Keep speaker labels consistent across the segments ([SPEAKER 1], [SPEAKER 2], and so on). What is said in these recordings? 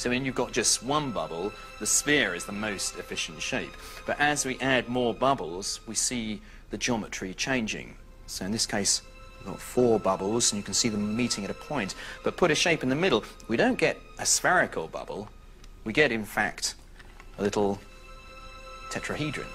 [SPEAKER 1] So when you've got just one bubble, the sphere is the most efficient shape. But as we add more bubbles, we see the geometry changing. So in this case, we've got 4 bubbles, and you can see them meeting at a point. But put a shape in the middle, we don't get a spherical bubble. We get, in fact, a little tetrahedron.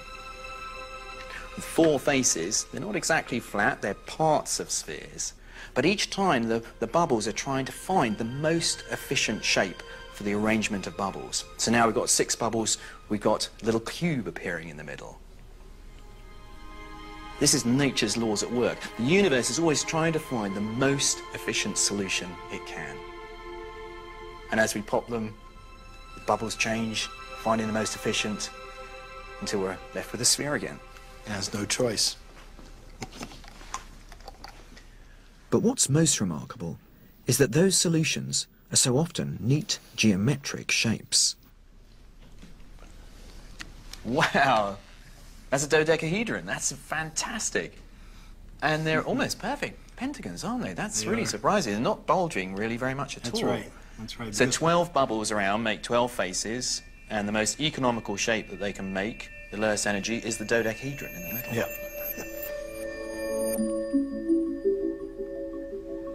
[SPEAKER 1] With 4 faces, they're not exactly flat, they're parts of spheres. But each time, the bubbles are trying to find the most efficient shape for the arrangement of bubbles. So now we've got 6 bubbles, we've got a little cube appearing in the middle. This is nature's laws at work. The universe is always trying to find the most efficient solution it can. And as we pop them, the bubbles change, finding the most efficient, until we're left with a sphere again.
[SPEAKER 2] It has no choice.
[SPEAKER 3] But what's most remarkable is that those solutions are so often neat geometric shapes.
[SPEAKER 1] Wow, that's a dodecahedron. That's fantastic. And they're almost perfect pentagons, aren't they? That's really surprising. They're not bulging really very much at all.
[SPEAKER 2] That's right. That's right.
[SPEAKER 1] So 12 bubbles around make 12 faces, and the most economical shape that they can make, the lowest energy, is the dodecahedron in the middle.
[SPEAKER 2] Yeah.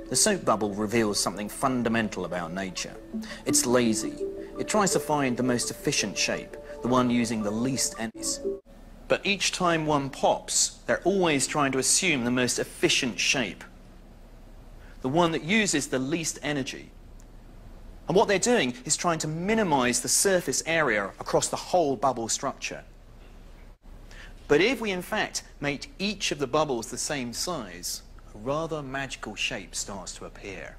[SPEAKER 1] The soap bubble reveals something fundamental about nature. It's lazy. It tries to find the most efficient shape, the one using the least energy. But each time one pops, they're always trying to assume the most efficient shape, the one that uses the least energy. And what they're doing is trying to minimize the surface area across the whole bubble structure. But if we in fact make each of the bubbles the same size, a rather magical shape starts to appear.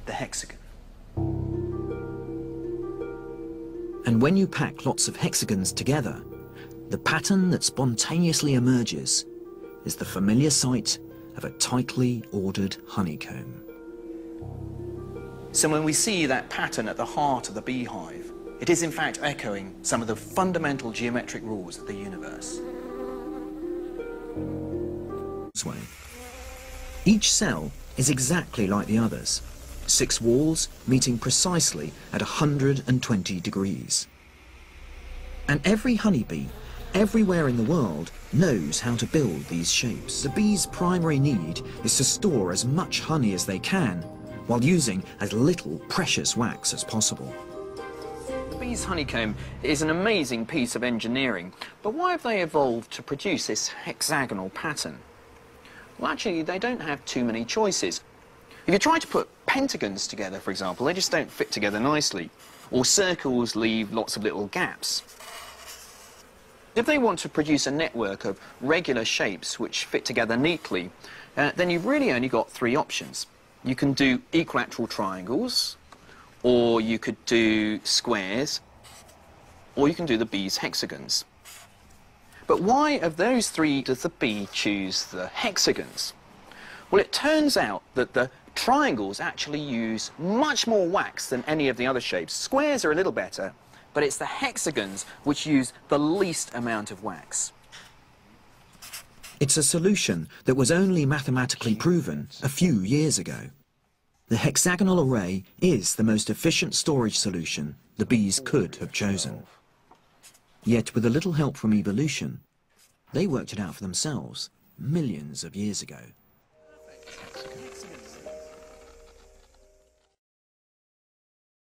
[SPEAKER 1] The hexagon.
[SPEAKER 3] And when you pack lots of hexagons together, the pattern that spontaneously emerges is the familiar sight of a tightly ordered honeycomb.
[SPEAKER 1] So when we see that pattern at the heart of the beehive, it is in fact echoing some of the fundamental geometric rules of the universe.
[SPEAKER 3] This way. Each cell is exactly like the others, 6 walls meeting precisely at 120 degrees. And every honeybee, everywhere in the world, knows how to build these shapes. The bee's primary need is to store as much honey as they can, while using as little precious wax as possible.
[SPEAKER 1] The bee's honeycomb is an amazing piece of engineering, but why have they evolved to produce this hexagonal pattern? Well, actually, they don't have too many choices. If you try to put pentagons together, for example, they just don't fit together nicely, or circles leave lots of little gaps. If they want to produce a network of regular shapes which fit together neatly, then you've really only got 3 options. You can do equilateral triangles, or you could do squares, or you can do the bee's hexagons. But why of those 3 does the bee choose the hexagons? Well, it turns out that the triangles actually use much more wax than any of the other shapes. Squares are a little better, but it's the hexagons which use the least amount of wax.
[SPEAKER 3] It's a solution that was only mathematically proven a few years ago. The hexagonal array is the most efficient storage solution the bees could have chosen. Yet with a little help from evolution, they worked it out for themselves millions of years ago.